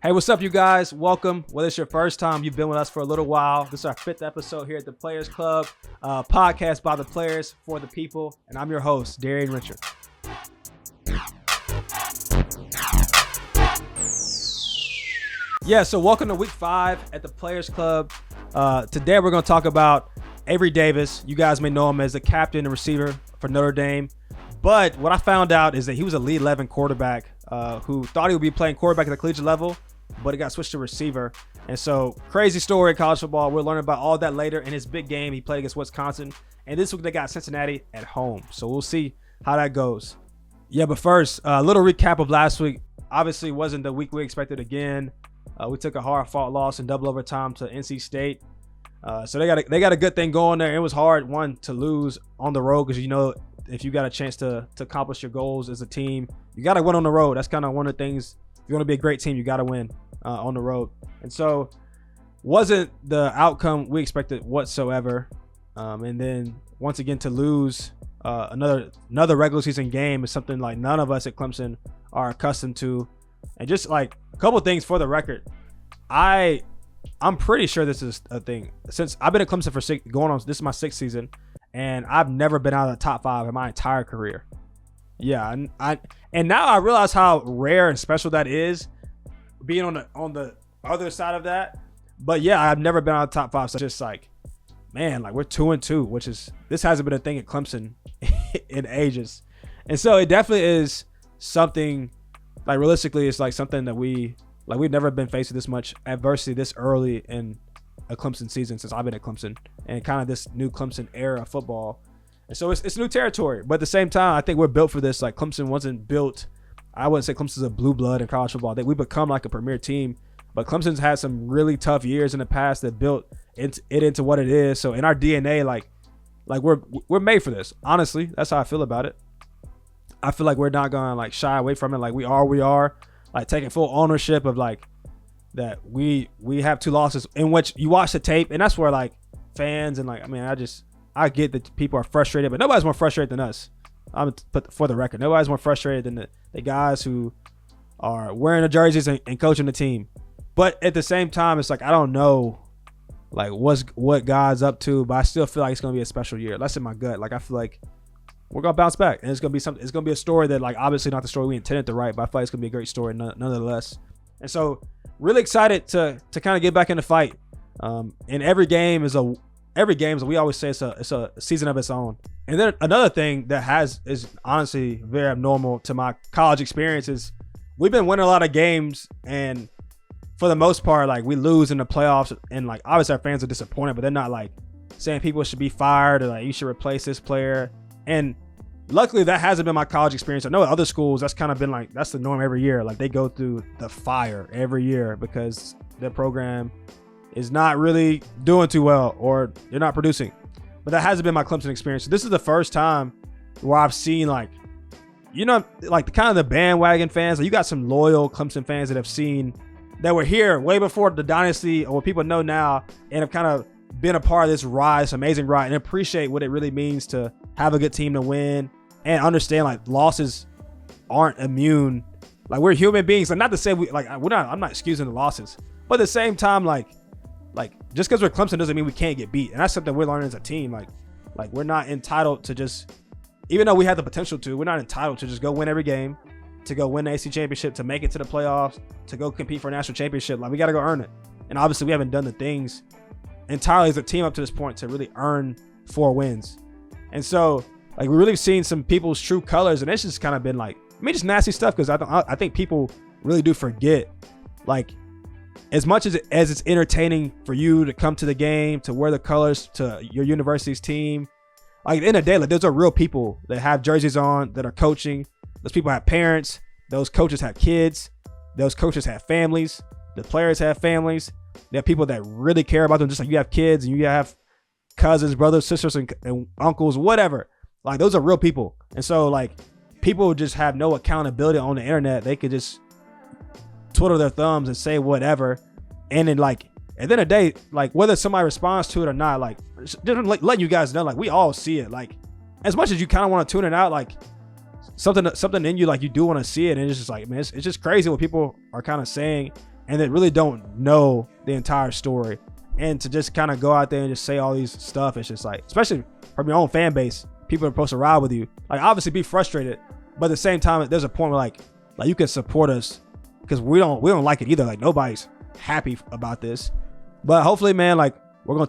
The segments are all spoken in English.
Hey, what's up, you guys? Welcome. Whether it's your first time, you've been with us for a little while. This is our 5th episode here at the Players Club, podcast by the players for the people. And I'm your host, Darien Rencher. Yeah, so welcome to week 5 at the Players Club. Today we're going to talk about Avery Davis. You guys may know him as the captain and receiver for Notre Dame. But what I found out is that he was a Elite 11 quarterback who thought he would be playing quarterback at the collegiate level, but he got switched to receiver. And so, crazy story in college football. We'll learn about all that later in his big game. He played against Wisconsin. And this week they got Cincinnati at home. So we'll see how that goes. Yeah, but first, a little recap of last week. Obviously, wasn't the week we expected again. We took a hard-fought loss in double overtime to NC State. So they got a good thing going there. It was hard, one, to lose on the road because, you know, if you got a chance to accomplish your goals as a team, you got to win on the road. That's kind of one of the things. If you want to be a great team, you got to win on the road. And so wasn't the outcome we expected whatsoever. And then once again to lose another regular season game is something like none of us at Clemson are accustomed to. And just like a couple of things for the record, I'm pretty sure this is a thing. Since I've been at Clemson for this is my 6th season, and I've never been out of the top 5 in my entire career. Yeah, and now I realize how rare and special that is, being on the other side of that. But yeah, I've never been out of the top 5. So just like, man, like we're 2-2, this hasn't been a thing at Clemson in ages. And so it definitely is something. Like realistically, it's like something that we've never been faced with this much adversity this early in a Clemson season since I've been at Clemson, and kind of this new Clemson era of football. And so it's new territory, but at the same time, I think we're built for this. Like Clemson wasn't built. I wouldn't say Clemson's a blue blood in college football. I think we become like a premier team, but Clemson's had some really tough years in the past that built it into what it is. So in our DNA, like we're made for this. Honestly, that's how I feel about it. I feel like we're not gonna like shy away from it. Like we are like taking full ownership of like that we have 2 losses in which you watch the tape, and that's where like fans and like I get that people are frustrated, but nobody's more frustrated than us. But for the record, nobody's more frustrated than the guys who are wearing the jerseys and coaching the team. But at the same time, it's like I don't know like what God's up to, but I still feel like it's gonna be a special year. That's in my gut. Like I feel like we're gonna bounce back, and it's gonna be something. It's gonna be a story that, like, obviously not the story we intended to write, but I feel like it's gonna be a great story nonetheless. And so, really excited to kind of get back in the fight. And every game is we always say it's a season of its own. And then another thing that is honestly very abnormal to my college experience is we've been winning a lot of games, and for the most part, like we lose in the playoffs, and like obviously our fans are disappointed, but they're not like saying people should be fired or like you should replace this player. And luckily that hasn't been my college experience. I know at other schools that's kind of been like that's the norm every year. Like they go through the fire every year because their program is not really doing too well or they're not producing. But that hasn't been my Clemson experience. So this is the first time where I've seen like, you know, like the kind of the bandwagon fans. Like you got some loyal Clemson fans that were here way before the dynasty or what people know now and have kind of been a part of this ride, this amazing ride, and appreciate what it really means to have a good team to win and understand like losses aren't immune. Like we're human beings. Like not to say I'm not excusing the losses, but at the same time, like just because we're Clemson doesn't mean we can't get beat. And that's something we're learning as a team. Like we're not entitled to just, even though we have the potential to, we're not entitled to just go win every game, to go win the AC championship, to make it to the playoffs, to go compete for a national championship. Like we got to go earn it. And obviously we haven't done the things entirely as a team up to this point to really earn 4 wins. And so like we're really seeing some people's true colors, and it's just kind of been like, just nasty stuff, because I think people really do forget, like as much as it's entertaining for you to come to the game, to wear the colors to your university's team, like at the end of the day, like those are real people that have jerseys on, that are coaching. Those people have parents. Those coaches have kids. Those coaches have families. The players have families. They have people that really care about them, just like you have kids and you have cousins, brothers, sisters, and uncles, whatever. Like those are real people. And so like people just have no accountability on the internet. They could just twiddle their thumbs and say whatever. And then like at the end of the day, like whether somebody responds to it or not, like just letting you guys know, like we all see it. Like as much as you kind of want to tune it out, like something in you, like you do want to see it. And it's just like, man, it's just crazy what people are kind of saying. and that really don't know the entire story. And to just kind of go out there and just say all these stuff, it's just like, especially from your own fan base, people are supposed to ride with you. Like, obviously be frustrated, but at the same time, there's a point where like you can support us because we don't like it either. Like, nobody's happy about this, but hopefully, man, like we're gonna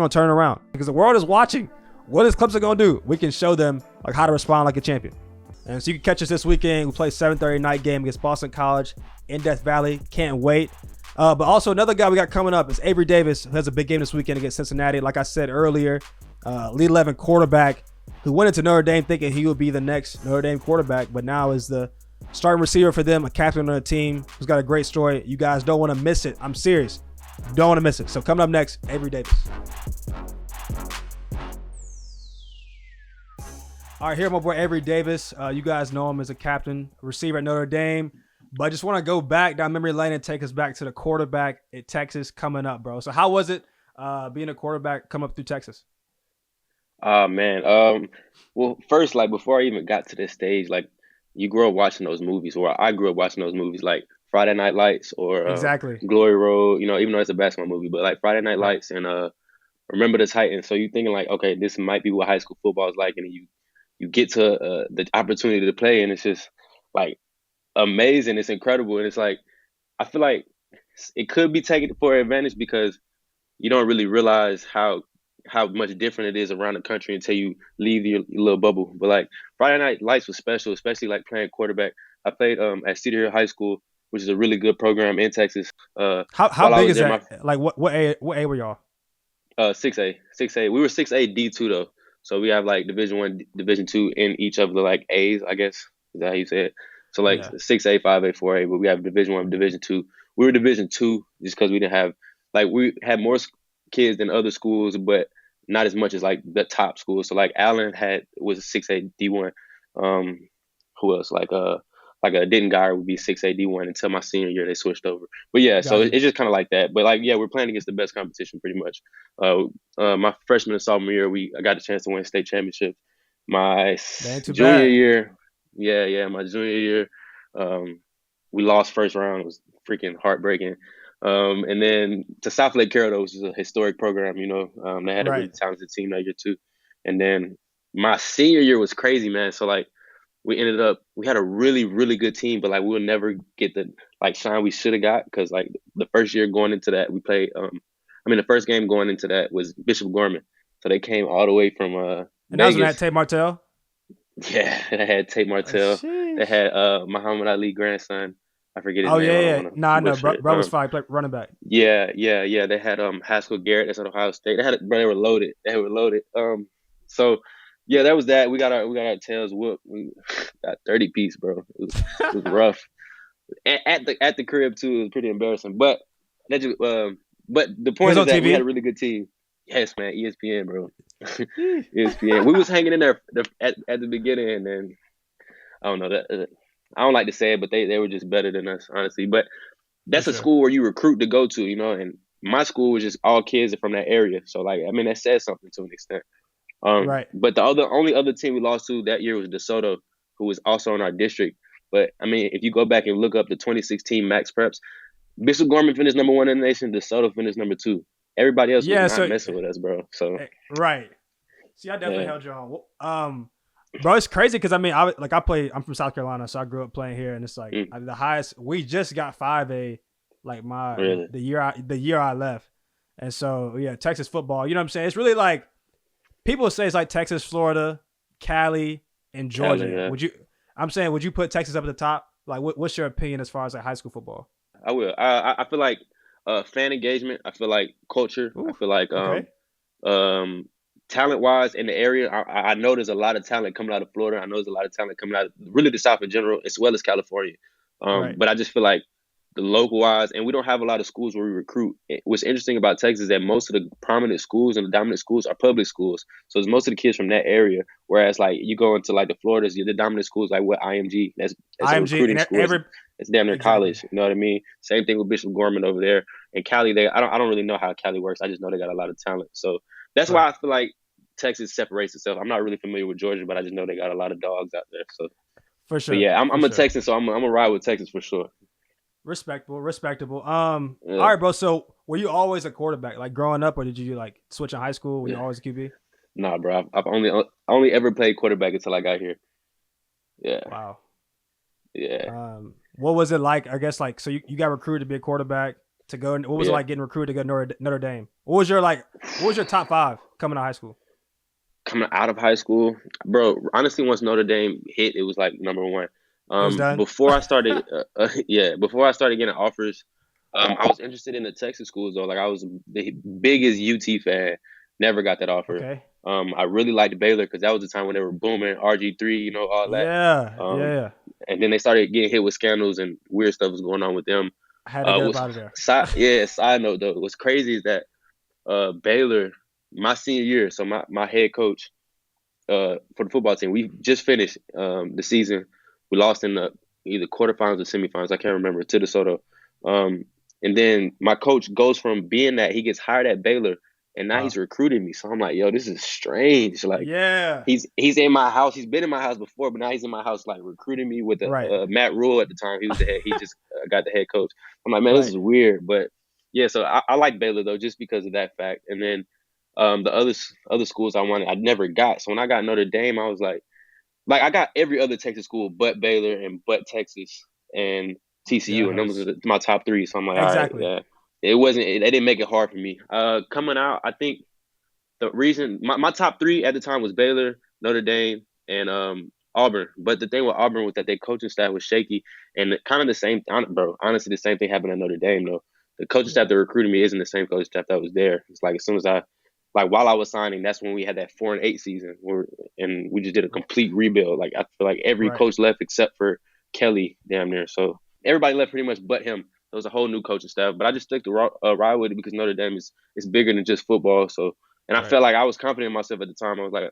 turn around because the world is watching. What is Clemson gonna do? We can show them like how to respond like a champion. And so you can catch us this weekend. We play 7:30 night game against Boston College in Death Valley. Can't wait. But also another guy we got coming up is Avery Davis, who has a big game this weekend against Cincinnati. Like I said earlier, Elite 11 quarterback who went into Notre Dame thinking he would be the next Notre Dame quarterback, but now is the starting receiver for them, a captain on the team who's got a great story. You guys don't want to miss it. I'm serious. Don't want to miss it. So coming up next, Avery Davis. All right, here my boy Avery Davis. You guys know him as a captain, receiver at Notre Dame. But I just want to go back down memory lane and take us back to the quarterback at Texas coming up, bro. So how was it being a quarterback come up through Texas? Oh man. Well, first, like before I even got to this stage, like you grew up watching those movies, or I grew up watching those movies, like Friday Night Lights or Exactly. Glory Road. You know, even though it's a basketball movie, but like Friday Night Right. Lights and Remember the Titans. So you thinking like, okay, this might be what high school football is like, and you get to the opportunity to play, and it's just like amazing. It's incredible, and it's like I feel like it could be taken for advantage because you don't really realize how much different it is around the country until you leave your little bubble. But like Friday Night Lights was special, especially like playing quarterback. I played at Cedar Hill High School, which is a really good program in Texas. How While I big was is there, my that? Like what A were y'all? 6A. We were 6A D2 though, so we have like Division 1, Division 2 in each of the like A's. I guess is that how you say it? So like Yeah. 6A, 5A, 4A, but we have Division 1, Division 2. We were Division 2 just because we didn't have like we had more kids than other schools, but not as much as like the top schools. So like Allen was 6A D1. Um, who else? Like a Denton Guyer would be 6A D1 until my senior year they switched over. But yeah, so Gotcha. it's just kind of like that. But like yeah, we're playing against the best competition pretty much. My freshman and sophomore year, I got a chance to win state championship. My That ain't too junior bad. year, yeah, my junior year, we lost first round. It was freaking heartbreaking. And then to South Lake Carroll, which is a historic program, you know, they had a Right. really talented team that year too. And then my senior year was crazy, man. So like we had a really, really good team, but like we'll never get the like shine we should have got because like the first year going into that we played the first game going into that was Bishop Gorman. So they came all the way from And that was when I had Vegas. Tate Martell. Yeah, they had Tate Martell. They Sheesh. had Muhammad Ali grandson. I forget his Oh name. yeah, I don't yeah. want to No, I know. butcher it. Bro was fine. Played running back. Yeah. They had Haskell Garrett. That's at Ohio State. But they were loaded. So yeah, that was that. We got our tails whooped. We got 30 piece, bro. It was rough. At the crib too, it was pretty embarrassing. But the It was point is on that we had a TV. really good team. Yes, man. ESPN, bro. Sheesh. ESPN. We was hanging in there at the beginning, and then I don't know that. I don't like to say it, but they were just better than us, honestly. But For that's a sure. school where you recruit to go to, you know. And my school was just all kids from that area, so like I mean that says something to an extent. Right. But the only other team we lost to that year was DeSoto, who was also in our district. But I mean, if you go back and look up the 2016 Max Preps, Bishop Gorman finished #1 in the nation. DeSoto finished #2. Everybody else was Yeah. not So messing with us, bro. So right. See, I definitely yeah, held you on. Bro, it's crazy because I mean, I'm from South Carolina, so I grew up playing here, and it's like mm, the highest. We just got 5A, like really, the year I left, and so yeah, Texas football. You know what I'm saying? It's really like people say it's like Texas, Florida, Cali, and Cali, Georgia. yeah. Would you? I'm saying, would you put Texas up at the top? Like, what's your opinion as far as like high school football? I will. I feel like fan engagement. I feel like culture. I Ooh, feel like okay, um, talent wise in the area. I know there's a lot of talent coming out of Florida. I know there's a lot of talent coming out of really the South in general, as well as California. right. But I just feel like the local wise, and we don't have a lot of schools where we recruit. What's interesting about Texas is that most of the prominent schools and the dominant schools are public schools. So it's most of the kids from that area. Whereas like you go into like the Floridas, the dominant schools like what IMG. That's a IMG recruiting and school. every It's damn near exactly college. You know what I mean? Same thing with Bishop Gorman over there. And Cali, I don't really know how Cali works. I just know they got a lot of talent. So that's why right I feel like Texas separates itself. I'm not really familiar with Georgia, but I just know they got a lot of dogs out there. So, for but sure, yeah, I'm for I'm a sure. Texan, so I'm gonna ride with Texas for sure. Respectable, respectable. All Yeah, right, bro. So were you always a quarterback, like growing up, or did you like switch in high school? Were you yeah. always a QB? Nah, bro. I've only ever played quarterback until I got here. Yeah, Wow. yeah, What was it like? I guess like so you got recruited to be a quarterback to go. What was it yeah. like getting recruited to go to Notre Dame? What was your like? What was your top five coming out of high school? Coming out of high school, bro. Honestly, once Notre Dame hit, it was like number one. It was done. Before I started, yeah, before I started getting offers, I was interested in the Texas schools though. Like I was the biggest UT fan. Never got that offer. Okay. I really liked Baylor because that was the time when they were booming, RG3, all that. Yeah, Um, yeah. and then they started getting hit with scandals and weird stuff was going on with them. I had to get up Was out of there. side note though, what's crazy is that Baylor, my senior year, so my head coach for the football team, we just finished the season. We lost in the either quarterfinals or semifinals. I can't remember to DeSoto. Um, and then my coach goes from being that he gets hired at Baylor, and now Wow. he's recruiting me. So I'm like, yo, this is strange. Like Yeah. he's in my house. He's been in my house before, but now he's in my house like recruiting me with Right. Matt Rule at the time. He was the head. He just got the head coach. I'm like, man, this Right. is weird. But yeah, so I like Baylor though, just because of that fact. And then the other schools I wanted, I never got. So when I got Notre Dame, I was like I got every other Texas school but Baylor and but Texas and Yeah, TCU, it and those hurts. were my top three. So I'm like, all right, Exactly. yeah. It wasn't. They didn't make it hard for me. Coming out, I think the reason my top three at the time was Baylor, Notre Dame, and Auburn. But the thing with Auburn was that their coaching staff was shaky, and kind of the same, bro. Honestly, the same thing happened at Notre Dame though. The coaching staff Yeah. that recruited me isn't the same coaching staff that was there. It's like as soon as like while I was signing, that's when we had that 4-8 season, and we just did a complete rebuild. Like I feel like every Right. coach left except for Kelly, damn near. So everybody left pretty much but him. There was a whole new coaching staff, but I just stuck to ride with it because Notre Dame is bigger than just football. So and I Right. felt like I was confident in myself at the time. I was like,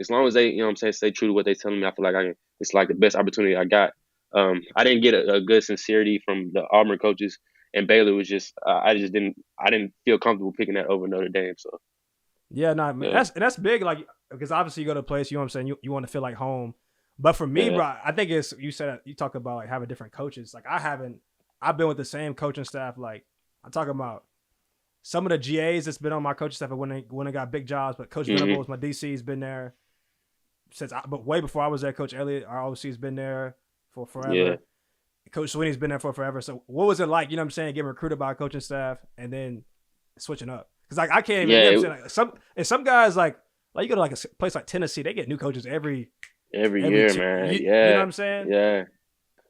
as long as they, what I'm saying, stay true to what they telling me, I feel like it's like the best opportunity I got. I didn't get a good sincerity from the Auburn coaches, and Baylor was just, I didn't feel comfortable picking that over Notre Dame. So Yeah, no, man, yeah, that's big. Like, because obviously you go to a place, you know what I'm saying, you want to feel like home. But for me, yeah, bro, I think it's you said you talk about like having different coaches. Like I've been with the same coaching staff. Like I'm talking about some of the GAs that's been on my coaching staff when they got big jobs. But Coach hmm, Venables, my DC, has been there but way before I was there. Coach Elliott, our OC, has been there for yeah, forever. Coach Sweeney's been there for forever. So what was it like? You know what I'm saying? Getting recruited by a coaching staff and then switching up because like I can't even. You yeah. know what I'm saying? Like, some guys like you go to like a place like Tennessee, they get new coaches Every every year, two. man. You know what Yeah, I'm saying? yeah.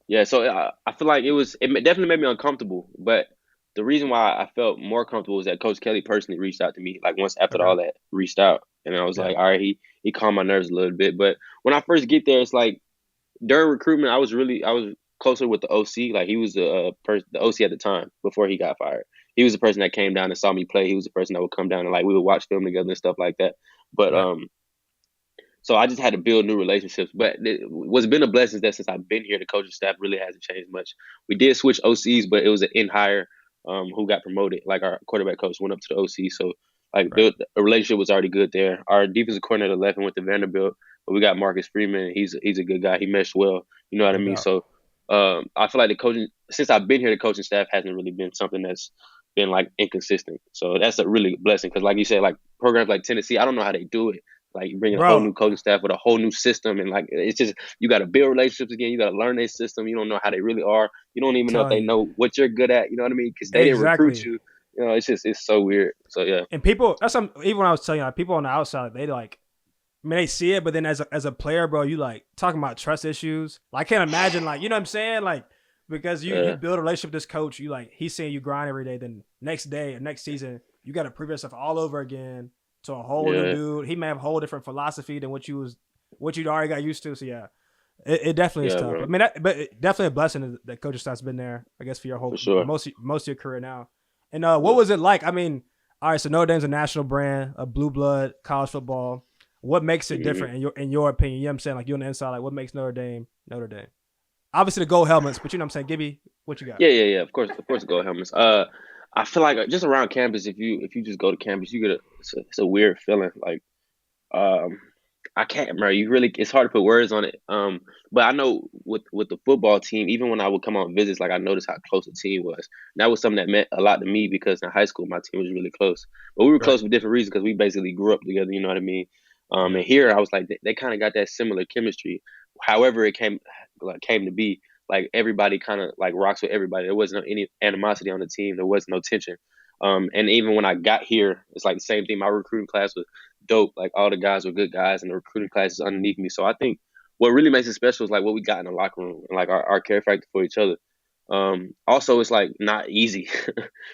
Yeah, so I feel like it definitely made me uncomfortable. But the reason why I felt more comfortable was that Coach Kelly personally reached out to me, like once after Okay. all that, reached out, and I was Yeah. like, all right, he calmed my nerves a little bit. But when I first get there, it's like during recruitment, I was closer with the OC. Like he was the OC at the time before he got fired. He was the person that came down and saw me play. He was the person that would come down and like we would watch film together and stuff like that. But Right. so I just had to build new relationships. But what's been a blessing is that since I've been here, the coaching staff really hasn't changed much. We did switch OCs, but it was an in hire who got promoted. Like our quarterback coach went up to the OC, so like Right. the relationship was already good there. Our defensive coordinator left and went to Vanderbilt, but we got Marcus Freeman. He's a good guy. He meshed well. You know what I No mean? doubt. So I feel like the coaching since I've been here, the coaching staff hasn't really been something that's been like inconsistent. So that's a really blessing because, like you said, like programs like Tennessee, I don't know how they do it. Like you bring a whole Bro, new coaching staff with a whole new system, and like it's just you got to build relationships again. You got to learn their system. You don't know how they really are. You don't even know if telling they you. know what you're good at. You know what I mean? Because they didn't recruit Exactly. you. It's so weird. So yeah, And people that's some even when I was telling you, like, people on the outside, they like I mean, they see it, but then as a player, bro, you like talking about trust issues. Like, I can't imagine, like, you know what I'm saying? Like, because you yeah, build a relationship with this coach, you like he's seeing you grind every day. Then next day or next season, you got to prove yourself all over again to a whole new yeah, dude. He may have a whole different philosophy than what you'd already got used to. So yeah, it definitely is yeah, tough. I bro, mean, definitely a blessing that coaching staff's been there. I guess for your for whole sure. most of your career now. And what Yeah. was it like? I mean, all right, so Notre Dame's a national brand, a blue blood college football. What makes it Hmm. different in your opinion? You know what I'm saying? Like you on the inside, like what makes Notre Dame Notre Dame? Obviously the gold helmets, but you know what I'm saying? Give me what you got. Yeah, yeah, yeah. Of course, gold helmets. I feel like just around campus, if you just go to campus, you get it's a weird feeling. Like, um, I can't remember. It's hard to put words on it. But I know with the football team, even when I would come on visits, like I noticed how close the team was. And that was something that meant a lot to me because in high school my team was really close. But we were Right. close for different reasons because we basically grew up together. You know what I mean? Yeah. And here I was like, they kind of got that similar chemistry. However, it came to be. Like everybody kind of like rocks with everybody. There wasn't any animosity on the team. There was no tension. And even when I got here, it's like the same thing. My recruiting class was dope. Like all the guys were good guys, and the recruiting class is underneath me. So I think what really makes it special is like what we got in the locker room and like our care factor for each other. Also, it's like not easy.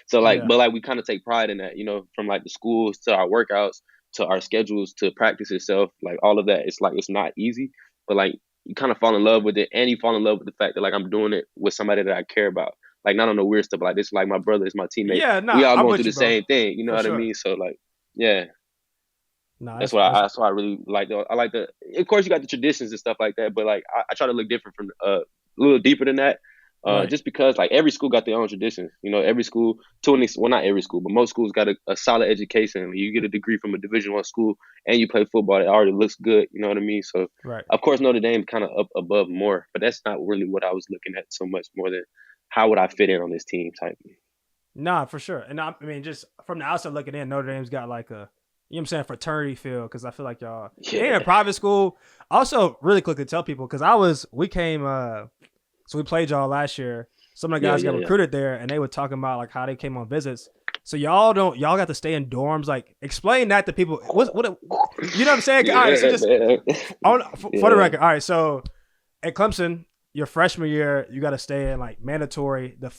So like, Yeah. but like we kind of take pride in that, you know, from like the schools to our workouts to our schedules to practice itself, like all of that. It's like it's not easy, but like you kind of fall in love with it, and you fall in love with the fact that like I'm doing it with somebody that I care about. Like not on the weird stuff, but like this is like my brother, is my teammate. Yeah. We Nah, all I'm going with through you, the bro. same thing, you know For what I sure. mean? So like, yeah, Nah, that's why I really like. I like the. Of course, you got the traditions and stuff like that, but like I try to look different from a little deeper than that. right. Just because like every school got their own traditions, you know, every school well not every school, but most schools got a solid education. You get a degree from a Division I school, and you play football. It already looks good, you know what I mean? So Right. of course Notre Dame kind of up above more, but that's not really what I was looking at so much more than how would I fit in on this team type. Nah, for sure. And I mean, just from the outside looking in, Notre Dame's got like a, you know what I'm saying, fraternity feel because I feel like y'all, and in Yeah, private school. Also, really quickly tell people because we came, so we played y'all last year. Some of the yeah, guys yeah, got yeah. recruited there, and they were talking about like how they came on visits. So y'all got to stay in dorms. Like, explain that to people. You know what I'm saying? All right, so Yeah, just man. for the Yeah, record. All right, so at Clemson, your freshman year, you got to stay in like mandatory the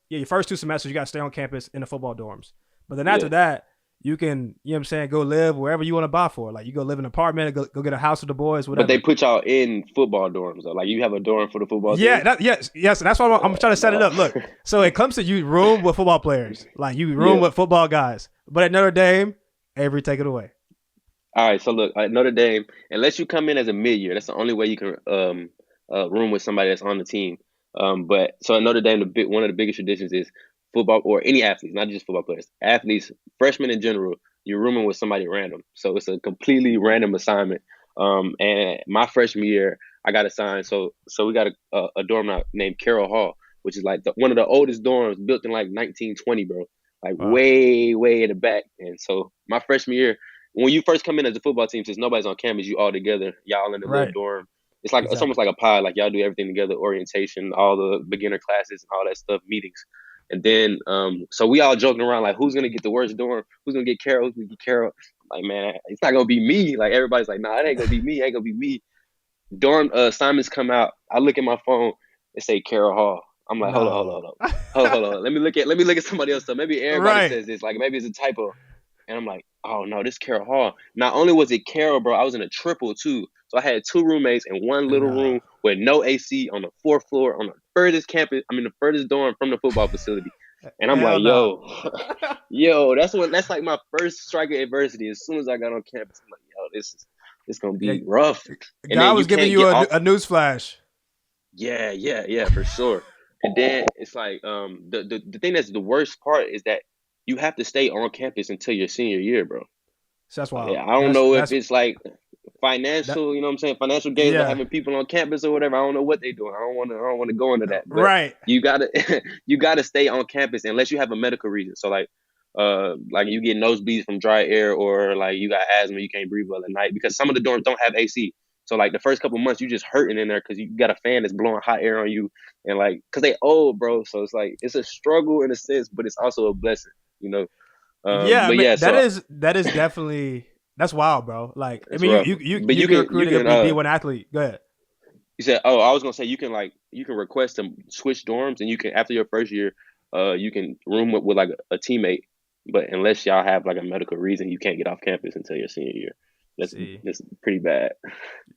your first 2 semesters. You got to stay on campus in the football dorms. But then after yeah. that, you can, you know what I'm saying, go live wherever you want to buy for. Like you go live in an apartment, go get a house with the boys, But they whatever. put y'all in football dorms though. Like you have a dorm for the football Yeah, team. yes, and that's why I'm trying to set it No. up. Look, so at Clemson, you room with football players, like you room Yeah. with football guys. But at Notre Dame, Avery, take it away. All right. So look, at Notre Dame, unless you come in as a mid-year, that's the only way you can room with somebody that's on the team. But so at Notre Dame, one of the biggest traditions is football or any athletes, not just football players, athletes, freshmen in general. You're rooming with somebody random, so it's a completely random assignment. And my freshman year, I got assigned. So we got a dorm out named Carroll Hall, which is like one of the oldest dorms built in like 1920, bro. Like Wow. way in the back. And so my freshman year, when you first come in as a football team, since nobody's on campus, you all together, y'all in a little Right. dorm. It's almost Exactly. like a pod. Like y'all do everything together, orientation, all the beginner classes, and all that stuff, meetings. And then, so we all joking around like, who's gonna get the worst dorm? Who's gonna get Carol? Who's gonna get Carol? Like, man, it's not gonna be me. Like everybody's like, nah, it ain't gonna be me. It ain't gonna be me. Dorm assignments come out. I look at my phone. It say Carol Hall. I'm like, No. hold on. Let me look at somebody else. So maybe everybody Right. says this. Like maybe it's a typo. And I'm like, oh no, this is Carol Hall. Not only was it Carol, bro, I was in a triple too. So I had two roommates in one little No. room with no AC on the fourth floor on the furthest campus. I mean, the furthest dorm from the football facility. And I'm Hell like, no. yo, that's like my first strike of adversity. As soon as I got on campus, I'm like, yo, this gonna Yeah, be rough. And God then was you giving can't you get a off. news flash. Yeah, for sure. And then it's like the thing that's the worst part is that you have to stay on campus until your senior year, bro. So that's wild. I don't know if it's like That. financial, you know what I'm saying, financial gains by Yeah. having people on campus or whatever. I don't know what they're doing. I don't want to go into that. But Right. you gotta you gotta stay on campus unless you have a medical reason. So like you get nosebleeds from dry air or like you got asthma, you can't breathe well at night because some of the dorms don't have AC. So like the first couple months you just hurting in there because you got a fan that's blowing hot air on you and like because they old, bro. So it's like it's a struggle in a sense, but it's also a blessing, you know. Yeah, I But mean yeah, so that is definitely that's wild, bro. Like I it's mean, rough. But you get recruited to be D1 athlete. Go ahead. you said, oh, I was gonna say you can request to switch dorms and you can after your first year, you can room with like a teammate, but unless y'all have like a medical reason, you can't get off campus until your senior year. That's See, that's pretty bad.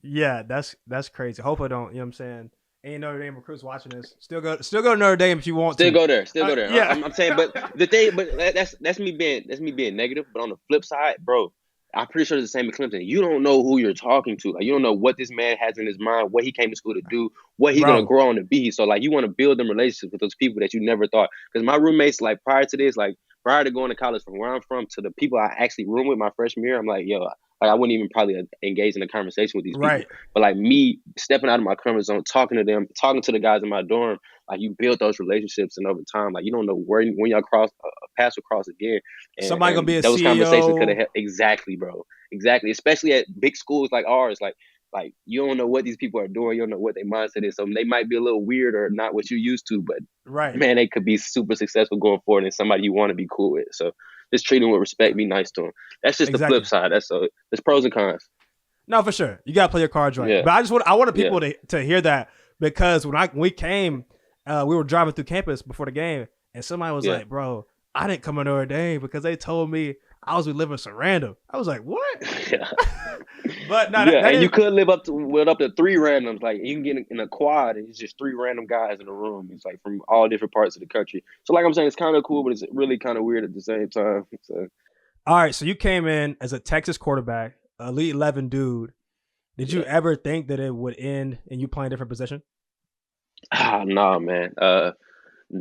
yeah, that's crazy. Hope I don't. You know what I'm saying? Ain't Notre Dame recruits watching this. Still go to Notre Dame if you want Still to. go there, still go there. Yeah. I'm saying, but the thing, but that's me being negative. But on the flip side, bro, I'm pretty sure it's the same at Clemson. You don't know who you're talking to. Like you don't know what this man has in his mind, what he came to school to do, what he's gonna Bro. grow on to be. So like you want to build them relationships with those people that you never thought. Because my roommates, like prior to this, like prior to going to college from where I'm from to the people I actually room with my freshman year, I'm like, yo, Like I wouldn't even probably engage in a conversation with these people. Right. But like me stepping out of my comfort zone, talking to them, talking to the guys in my dorm, like you build those relationships, and over time, like you don't know where when y'all cross paths will cross again, Somebody gonna be and a those conversations could CEO. have exactly, bro, exactly, especially at big schools like ours, like you don't know what these people are doing, you don't know what their mindset is, so they might be a little weird or not what you used to, but Right. man, they could be super successful going forward and somebody you want to be cool with. So just treat them with respect, be nice to them. That's just the flip Exactly. side. There's pros and cons. No, for sure. You gotta play your cards right. Yeah, But I wanted yeah, people to hear that because when we came, we were driving through campus before the game, and somebody was yeah. like, "Bro, I didn't come to Notre Dame because they told me I was living some random." I was like, "What?" Yeah, But no, yeah, that and is you could live up to three randoms. Like you can get in a quad, and it's just three random guys in a room. It's like from all different parts of the country. So, like I'm saying, it's kind of cool, but it's really kind of weird at the same time. So, all right. So you came in as a Texas quarterback, Elite 11 dude. Did you yeah, ever think that it would end in you playing a different position? nah, man.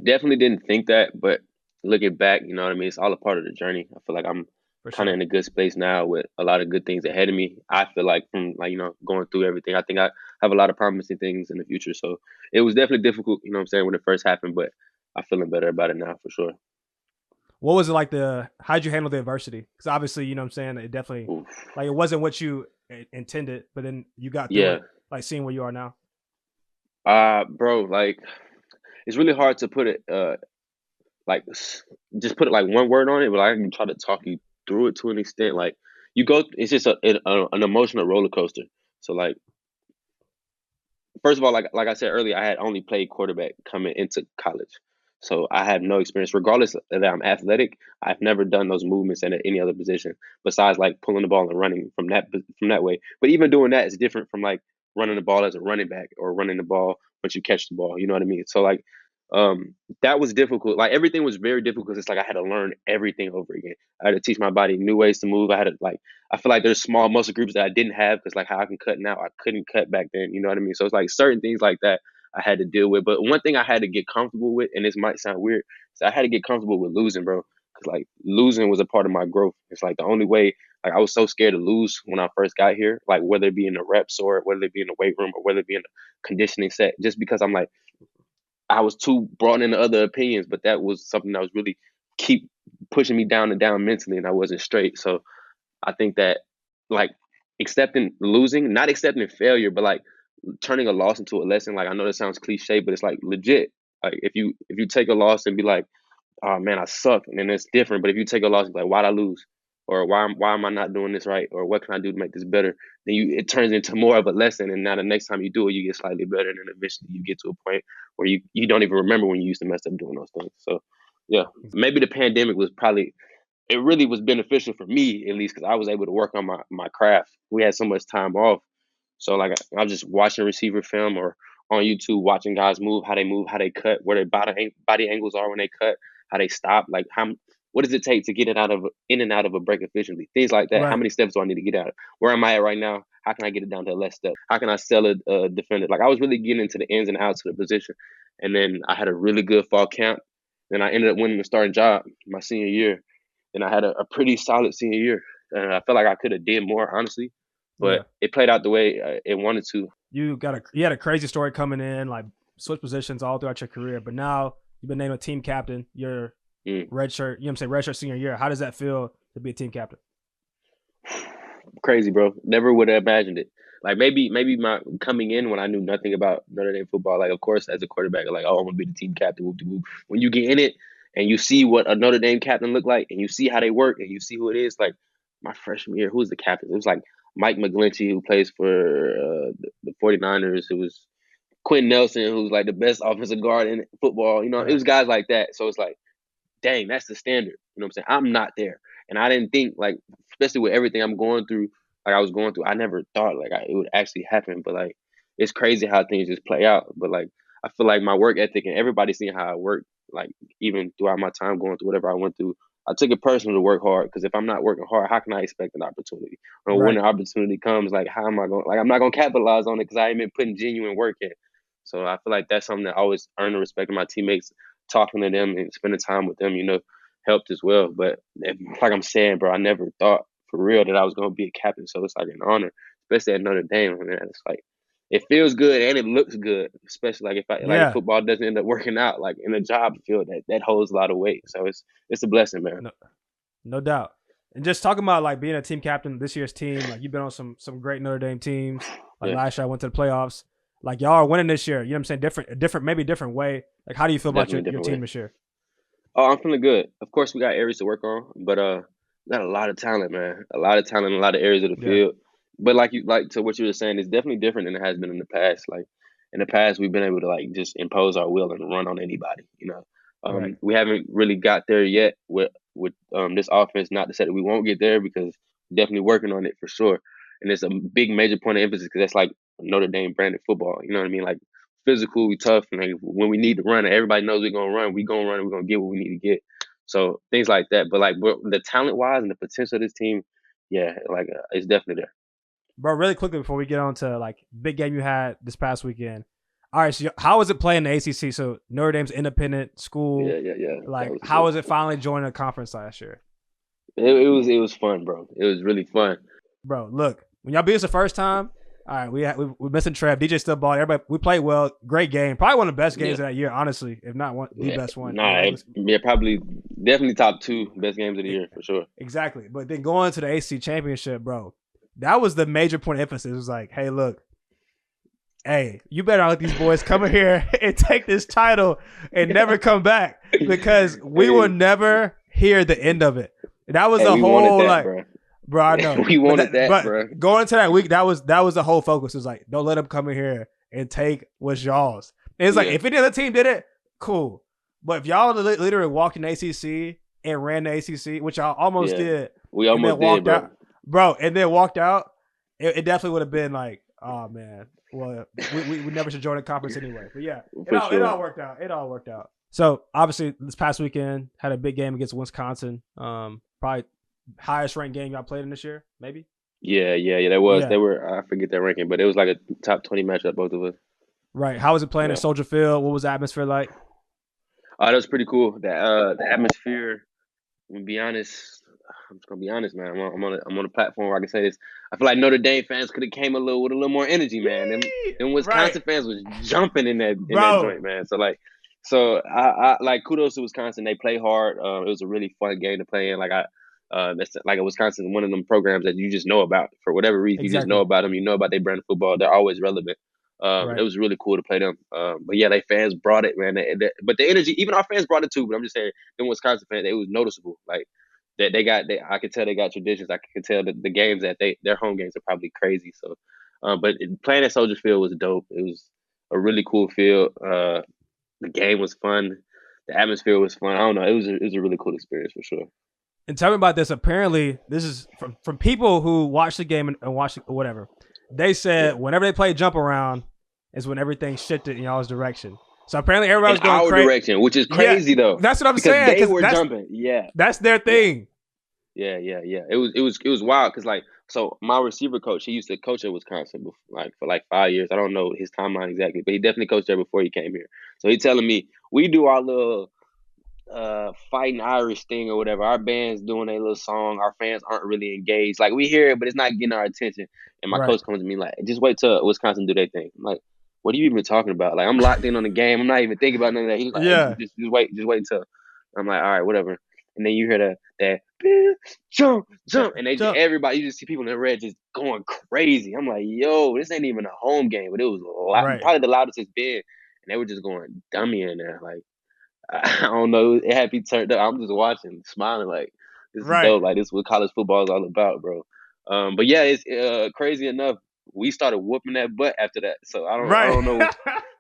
Definitely didn't think that, but looking back, you know what I mean? It's all a part of the journey. I feel like I'm For kind of sure. in a good space now with a lot of good things ahead of me. I feel like from like, going through everything, I think I have a lot of promising things in the future. So it was definitely difficult, you know what I'm saying, when it first happened, but I'm feeling better about it now for sure. What was it like how'd you handle the adversity? Because obviously, you know what I'm saying, it definitely, Oof. like, it wasn't what you intended, but then you got through Yeah. it, like seeing where you are now. Bro, like it's really hard to put it like just put it like one word on it, but I can try to talk you through it to an extent. Like it's just an emotional roller coaster. So like first of all, like I said earlier, I had only played quarterback coming into college. So I have no experience. Regardless that I'm athletic, I've never done those movements at any other position besides like pulling the ball and running from that way. But even doing that is different from like running the ball as a running back or running the ball once you catch the ball. You know what I mean? So like that was difficult. Like everything was very difficult because it's like I had to learn everything over again. I had to teach my body new ways to move. I feel like there's small muscle groups that I didn't have because like how I can cut now, I couldn't cut back then. You know what I mean? So it's like certain things like that I had to deal with. But one thing I had to get comfortable with, and this might sound weird, is I had to get comfortable with losing, bro. Because like losing was a part of my growth. It's like the only way. Like I was so scared to lose when I first got here, like whether it be in the reps or whether it be in the weight room or whether it be in the conditioning set, just because I'm like I was too brought into other opinions, but that was something that was really keep pushing me down and down mentally, and I wasn't straight. So I think that like accepting losing, not accepting failure, but like turning a loss into a lesson. Like I know that sounds cliche, but it's like legit. Like if you take a loss and be like, oh man, I suck, and then it's different. But if you take a loss and be like, why'd I lose? Or why am I not doing this right? Or what can I do to make this better? Then it turns into more of a lesson, and now the next time you do it, you get slightly better, and then eventually you get to a point where you don't even remember when you used to mess up doing those things. So yeah, maybe the pandemic was probably it really was beneficial for me at least because I was able to work on my craft. We had so much time off, so like I was just watching receiver film or on YouTube, watching guys move, how they cut, where their body angles are when they cut, how they stop, like what does it take to get it in and out of a break efficiently, things like that. How Right. many steps do I need to get out? Where am I at right now? How can I get it down to less steps? How can I sell a defender? Like I was really getting into the ins and outs of the position, and then I had a really good fall camp. Then I ended up winning the starting job my senior year and I had a pretty solid senior year. And I felt like I could have did more, honestly, but Yeah. it played out the way it wanted to. You had a crazy story coming in, like switch positions all throughout your career, but now you've been named a team captain. You're Mm. red shirt, you know what I'm saying, red shirt senior year. How does that feel to be a team captain? Crazy, bro. Never would have imagined it. Like maybe my coming in when I knew nothing about Notre Dame football. Like of course as a quarterback, like oh I'm gonna be the team captain. Whoop, whoop. When you get in it and you see what a Notre Dame captain look like, and you see how they work, and you see who it is. Like my freshman year, who's the captain? It was like Mike McGlinchey who plays for the 49ers. It was Quentin Nelson who's like the best offensive guard in football. You know, it Right. was guys like that. So it's like dang, that's the standard. You know what I'm saying? I'm not there. And I didn't think like, especially with everything I'm going through, like I was going through, I never thought like it would actually happen. But like, it's crazy how things just play out. But like, I feel like my work ethic and everybody seeing how I work, like even throughout my time going through whatever I went through, I took it personal to work hard because if I'm not working hard, how can I expect an opportunity? Or when Right. an opportunity comes, like how am I going? Like I'm not going to capitalize on it because I ain't been putting genuine work in. So I feel like that's something that I always earn the respect of my teammates, talking to them and spending time with them, helped as well. But like I'm saying, bro, I never thought for real that I was gonna be a captain. So it's like an honor, especially at Notre Dame. Man, it's like it feels good and it looks good, especially like if Yeah, football doesn't end up working out, like in a job field, that holds a lot of weight. So it's a blessing, man. no, no doubt. And just talking about like being a team captain this year's team, like you've been on some great Notre Dame teams. Like Yeah, last year, I went to the playoffs. Like y'all are winning this year. You know what I'm saying? Different, maybe a different way. Like how do you feel about definitely a your different way. team this year? Oh, I'm feeling good. Of course, we got areas to work on, but we got a lot of talent, man. A lot of talent in a lot of areas of the Yeah, field. But like to what you were saying, it's definitely different than it has been in the past. Like in the past, we've been able to like just impose our will and run on anybody. right. We haven't really got there yet with this offense. Not to say that we won't get there because we're definitely working on it for sure. And it's a big major point of emphasis because that's like Notre Dame branded football. You know what I mean? Like physical, we tough, and like, when we need to run, everybody knows we're gonna run. We gonna run, and we're gonna get what we need to get. So things like that. But like the talent wise and the potential of this team, yeah, like it's definitely there. Bro, really quickly before we get on to like big game you had this past weekend. All right, so how was it playing the ACC? So Notre Dame's independent school. Yeah. That Like, was how cool. was it finally joining a conference last year? It was fun, bro. It was really fun. Bro, look, when y'all beat us the first time, all right, we missing Trev. DJ still ball. Everybody, we played well. Great game. Probably one of the best games Yeah, of that year, honestly, if not the yeah. best one. Nah, yeah, probably definitely top two best games of the year for sure. Exactly. But then going to the ACC championship, bro, that was the major point of emphasis. It was like, hey, look, hey, you better not let these boys come in here and take this title and never come back because we will Hey, never hear the end of it. That was hey, the we wanted whole that, like, bro. bro, I know, We wanted that, but bro. going into that week, that was the whole focus. It was like, don't let them come in here and take what's y'all's. And it's like Yeah, if any other team did it, cool. But if y'all literally walked in the ACC and ran the ACC, which y'all almost yeah. did, We and then almost did, walked bro. out, bro, and then walked out, it definitely would have been like, oh man, well, we never should join a conference anyway. But yeah, For it sure. all worked out. It all worked out. So obviously, this past weekend had a big game against Wisconsin. Probably highest ranked game y'all played in this year, maybe. Yeah. That was. Yeah, They were. I forget their ranking, but it was like a top 20 matchup, both of us. right. How was it playing at Yeah. Soldier Field? What was the atmosphere like? Oh, that was pretty cool. The atmosphere. I'm gonna be honest. I'm just gonna be honest, man. I'm on a platform where I can say this. I feel like Notre Dame fans could have came with a little more energy, man. Yee! Them Right, Wisconsin fans was jumping in that bro. joint, man. So I like kudos to Wisconsin. They play hard. It was a really fun game to play in. That's like a Wisconsin, one of them programs that you just know about for whatever reason. You just know Exactly. about them. You know about their brand of football. They're always relevant. It Right. was really cool to play them. But yeah, they fans brought it, man. But the energy, even our fans brought it too. But I'm just saying, them Wisconsin fans, it was noticeable. Like that I could tell they got traditions. I could tell that the games that their home games are probably crazy. So, but playing at Soldier Field was dope. It was a really cool field. The game was fun. The atmosphere was fun. I don't know. It was a really cool experience for sure. And tell me about this. Apparently, this is from people who watch the game and watch it, whatever. They Yeah. said whenever they play jump around is when everything shifted in y'all's direction. So apparently everybody In was going our crazy. direction, which is Yeah, crazy though, that's what I'm because saying. they Because were jumping. Yeah, that's their yeah. thing. Yeah. It was wild because like so my receiver coach, he used to coach at Wisconsin for like 5 years. I don't know his timeline exactly, but he definitely coached there before he came here. So he telling me we do our little fighting Irish thing or whatever. Our band's doing a little song. Our fans aren't really engaged. Like we hear it, but it's not getting our attention. And my Right. coach comes to me like, just wait till Wisconsin do their thing. I'm like, what are you even talking about? Like I'm locked in on the game. I'm not even thinking about none of that. He's like, hey, Yeah. just wait till. I'm like, all right, whatever. And then you hear that jump, and Jump. everybody, you just see people in the red just going crazy. I'm like, yo, this ain't even a home game, but it was Right. probably the loudest it's been, and they were just going dummy in there. Like I don't know, it had me turned up. I'm just watching, smiling like this is Right. dope. Like this is what college football is all about, bro. But yeah, it's crazy enough. We started whooping that butt after that. So I Right. don't know.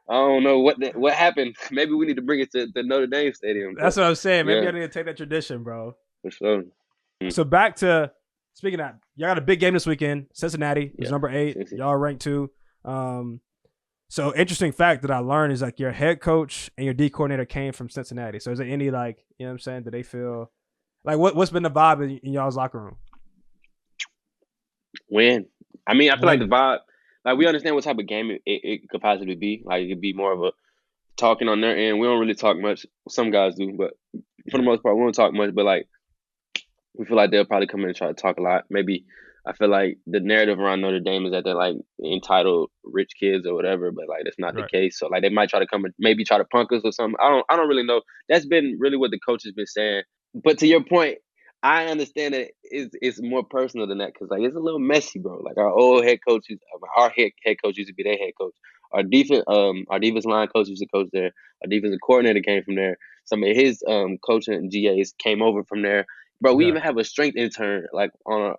I don't know what happened. Maybe we need to bring it to the Notre Dame stadium. But That's what I'm saying. Maybe yeah, I need to take that tradition, bro. for sure. So back to speaking of, y'all got a big game this weekend. Cincinnati is Yeah, number 8. Cincy. Y'all are ranked 2. So interesting fact that I learned is like your head coach and your D coordinator came from Cincinnati. So is there any like, you know what I'm saying? Do they feel like what's been the vibe in y'all's locker room? Win. I mean, I feel like the Win. vibe. Like we understand what type of game it could possibly be. Like it could be more of a talking on their end. We don't really talk much. Some guys do, but for the most part, we don't talk much. But like We feel like they'll probably come in and try to talk a lot. Maybe I feel like the narrative around Notre Dame is that they're like entitled rich kids or whatever, but like that's not the Right. case. So like they might try to come and maybe try to punk us or something. I don't really know. That's been really what the coach has been saying. But to your point, I understand that it's more personal than that because like it's a little messy, bro. Like our old head coaches, our head coach used to be their head coach. Our defense line coach used to coach there. Our defensive coordinator came from there. Some of his coaching GAs came over from there. Bro, we Yeah. even have a strength intern like on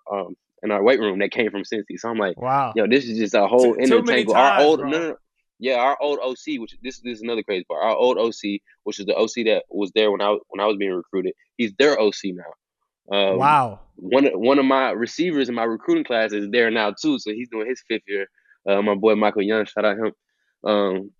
in our weight room that came from Cincy. So I'm like, Wow. yo, this is just a whole Too many intertangle. ties, bro. Yeah, our old OC, which this is another crazy part. Our old OC, which is the OC that was there when I was being recruited, he's their OC now. Wow. One of my receivers in my recruiting class is there now too, so he's doing his 5th year. My boy Michael Young, shout out him.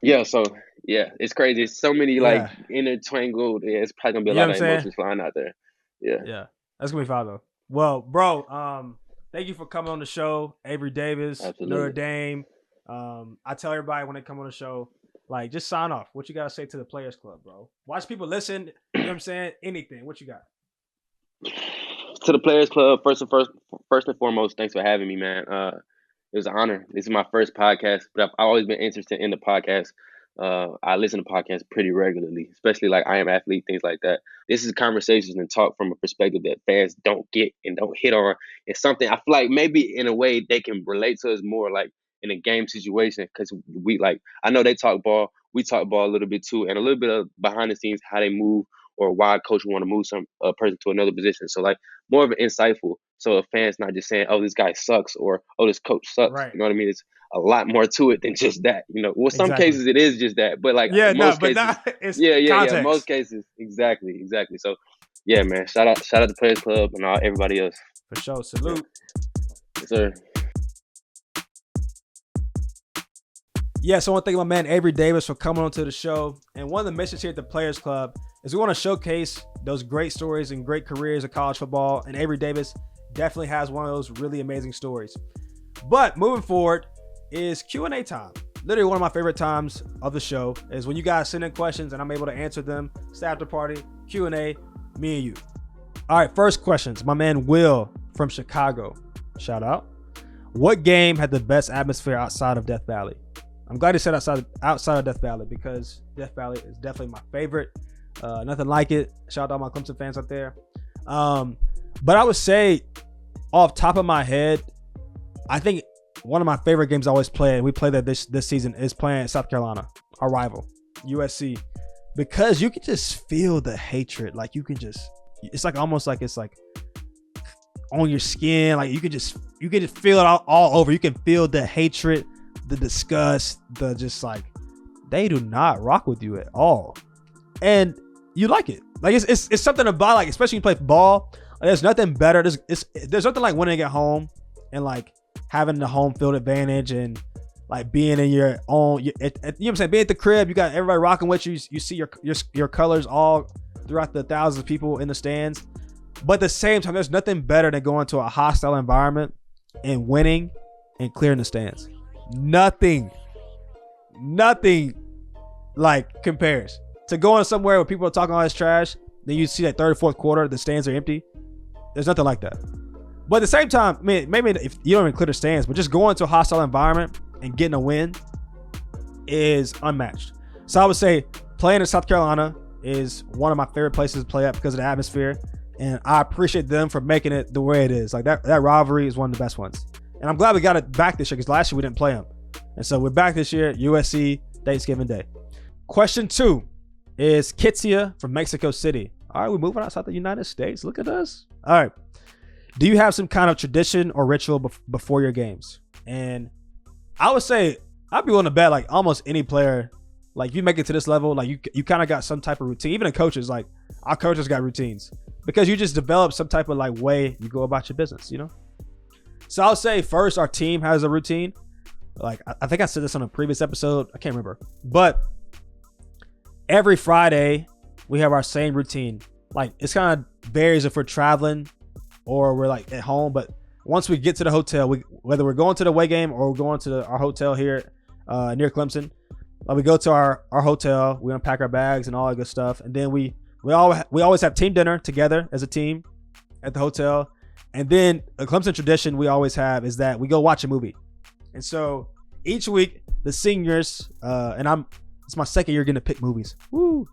Yeah, so yeah, it's crazy. It's so many like Yeah. intertangled. Yeah, it's probably gonna be a You know lot what of I'm saying? emotions flying out there. Yeah, Yeah. That's gonna be fine though. Well, bro, thank you for coming on the show. Avery Davis, absolutely. Notre Dame. I tell everybody when they come on the show, like just sign off. What you gotta say to the Players Club, bro? Watch people listen. You know what I'm saying? Anything. What you got? To the Players Club, first and foremost, thanks for having me, man. It was an honor. This is my first podcast, but I've always been interested in the podcast. I listen to podcasts pretty regularly, especially like I Am Athlete, things like that. This is conversations and talk from a perspective that fans don't get and don't hit on. It's something I feel like maybe in a way they can relate to us more like in a game situation because we like, I know they talk ball, we talk ball a little bit too, and a little bit of behind the scenes, how they move or why a coach want to move some person to another position. So like more of an insightful. So a fan's not just saying, "Oh, this guy sucks," or "Oh, this coach sucks." Right. You know what I mean? It's a lot more to it than just that. You know, well, some Exactly. cases it is just that, but like Yeah, most but cases, not it's yeah. context. Most cases, exactly. So, yeah, man. Shout out to Players Club and everybody else. For sure. Salute. Yes, sir. Yeah, so I want to thank my man Avery Davis for coming onto the show. And one of the missions here at the Players Club is we want to showcase those great stories and great careers of college football. And Avery Davis definitely has one of those really amazing stories. But moving forward is Q&A time. Literally one of my favorite times of the show is when you guys send in questions and I'm able to answer them. It's after party, Q&A, me and you. All right, first questions. My man Will from Chicago. Shout out. What game had the best atmosphere outside of Death Valley? I'm glad he said outside of Death Valley because Death Valley is definitely my favorite. Nothing like it. Shout out to all my Clemson fans out there. But I would say off top of my head, I think one of my favorite games I always play, and we play that this season, is playing South Carolina, our rival, USC. Because you can just feel the hatred. Like you can just, it's like almost like it's like on your skin. Like you can just feel it all over. You can feel the hatred, the disgust, the just like they do not rock with you at all, and you like it. Like it's something about like, especially when you play ball. Like, there's nothing better. There's nothing like winning at home and like having the home field advantage and like being in your own. You know what I'm saying? Being at the crib, you got everybody rocking with you. You see your colors all throughout the thousands of people in the stands. But at the same time, there's nothing better than going to a hostile environment and winning and clearing the stands. Nothing like compares to going somewhere where people are talking all this trash. Then you see that third or fourth quarter, the stands are empty. There's nothing like that. But at the same time, I mean, maybe if you don't even clear the stands, but just going to a hostile environment and getting a win is unmatched. So I would say playing in South Carolina is one of my favorite places to play at because of the atmosphere. And I appreciate them for making it the way it is. Like that rivalry is one of the best ones. And I'm glad we got it back this year because last year we didn't play them. And so we're back this year, USC, Thanksgiving Day. Question 2 is Kitsia from Mexico City. All right, we're moving outside the United States. Look at us. All right. Do you have some kind of tradition or ritual before your games? And I would say I'd be willing to bet like almost any player, like if you make it to this level, like you kind of got some type of routine. Even the coaches, like our coaches got routines because you just develop some type of like way you go about your business, you know? So I'll say first, our team has a routine. Like I think I said this on a previous episode. I can't remember. But every Friday, we have our same routine. Like it's kind of varies if we're traveling or we're like at home. But once we get to the hotel, whether we're going to the away game or we're going to our hotel here near Clemson, we go to our hotel. We unpack our bags and all that good stuff. And then we always have team dinner together as a team. at the hotel. And then a Clemson tradition we always have is that we go watch a movie. And so each week, the seniors, and it's my second year getting to pick movies. Woo.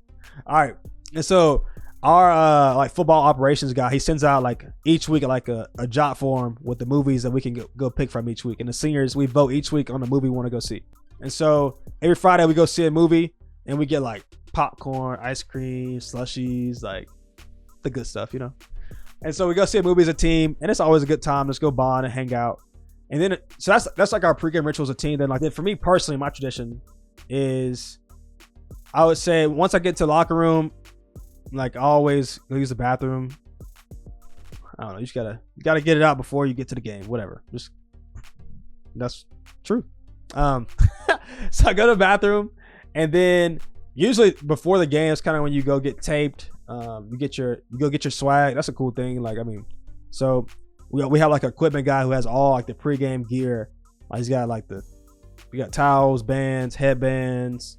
All right. And so our like football operations guy, he sends out like each week like a jot form with the movies that we can go pick from each week. And the seniors, we vote each week on the movie we want to go see. And so every Friday we go see a movie and we get like popcorn, ice cream, slushies, like the good stuff, you know? And so we go see a movie as a team, and it's always a good time. Let's go bond and hang out. And then, so that's like our pregame ritual as a team. Then for me personally, my tradition is, I would say once I get to the locker room, like I always go use the bathroom. I don't know. You gotta get it out before you get to the game. Whatever. That's true. So I go to the bathroom, and then usually before the game, it's kind of when you go get taped. You go get your swag. That's a cool thing. Like, I mean, so we have like an equipment guy who has all like the pregame gear. Like he's got we got towels, bands, headbands,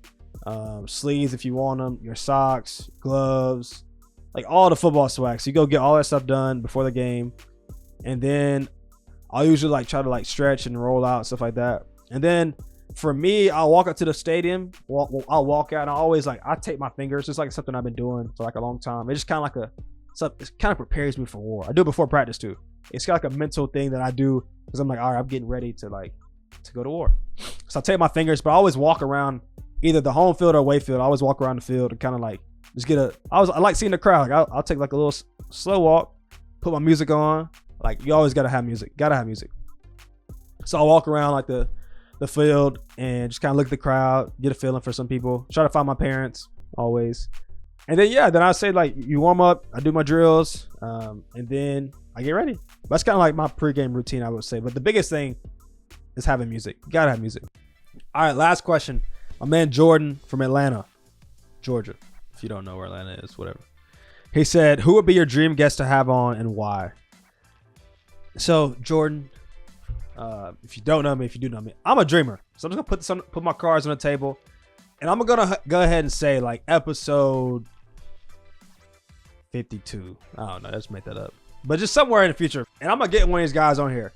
sleeves if you want them, your socks, gloves, like all the football swag. So you go get all that stuff done before the game, and then I'll usually like try to like stretch and roll out, stuff like that. And then for me, I'll walk up to the stadium. I'll walk out, and I tape my fingers. It's like something I've been doing for like a long time. It's just kind of like it kind of prepares me for war. I do it before practice too. It's kind of like a mental thing that I do because I'm like, all right, I'm getting ready to go to war. So I tape my fingers, but I always walk around either the home field or away field. I always walk around the field and kind of like just I like seeing the crowd. Like I'll take like a little slow walk, put my music on. Like you always gotta have music. So I'll walk around like the field and just kind of look at the crowd, get a feeling for some people, try to find my parents always. And then I say like you warm up, I do my drills, and then I get ready. That's kind of like my pregame routine, I would say. But the biggest thing is having music. You gotta have music. All right, last question. My man Jordan from Atlanta, Georgia. If you don't know where Atlanta is, whatever. He said, who would be your dream guest to have on and why? So Jordan, if you don't know me, if you do know me, I'm a dreamer. So I'm just gonna put my cards on the table, and I'm gonna go ahead and say like episode 52. I don't know, let's make that up, but just somewhere in the future. And I'm gonna get one of these guys on here.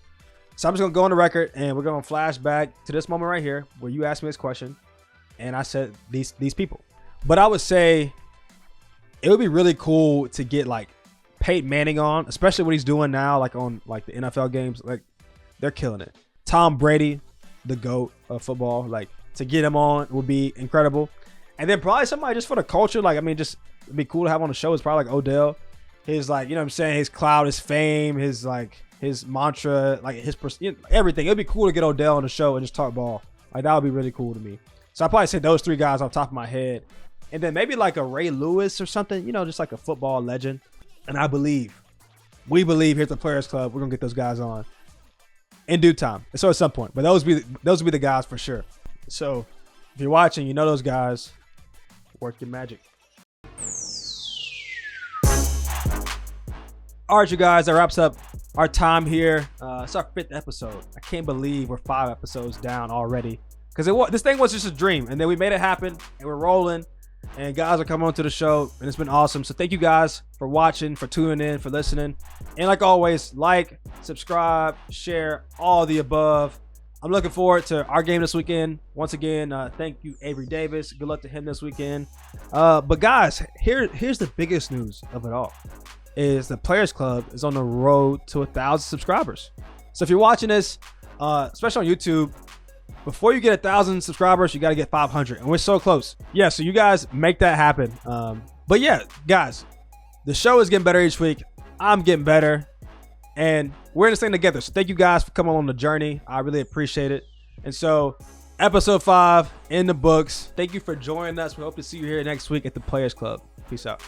So I'm just gonna go on the record, and we're gonna flash back to this moment right here where you asked me this question, and I said these people. But I would say it would be really cool to get like Peyton Manning on, especially what he's doing now, like on like the NFL games. Like they're killing it. Tom Brady, the GOAT of football, like to get him on would be incredible. And then probably somebody just for the culture. Like, I mean, just it'd be cool to have on the show. It's probably like Odell. His like, you know what I'm saying? His cloud, his fame, his mantra, like his everything. It'd be cool to get Odell on the show and just talk ball. Like that would be really cool to me. So I probably say those three guys off the top of my head. And then maybe like a Ray Lewis or something, you know, just like a football legend. And we believe here at the Players Club, we're gonna get those guys on in due time. And so at some point, but those would be the guys for sure. So if you're watching, you know those guys. Work your magic. All right, you guys, that wraps up our time here. It's our 5th episode. I can't believe we're 5 episodes down already. Because this thing was just a dream, and then we made it happen, and we're rolling, and guys are coming onto the show, and it's been awesome. So thank you guys for watching, for tuning in, for listening. And like always, like, subscribe, share, all the above. I'm looking forward to our game this weekend. Once again, thank you, Avery Davis. Good luck to him this weekend. But guys, here's the biggest news of it all. Is the Players Club is on the road to 1,000 subscribers. So if you're watching this, especially on YouTube, before you get 1,000 subscribers, you got to get 500, and we're so close. Yeah, so you guys make that happen. But yeah, guys, the show is getting better each week. I'm getting better, and we're in this thing together. So thank you guys for coming on the journey. I really appreciate it. And so episode 5 in the books. Thank you for joining us. We hope to see you here next week at the Players Club. Peace out.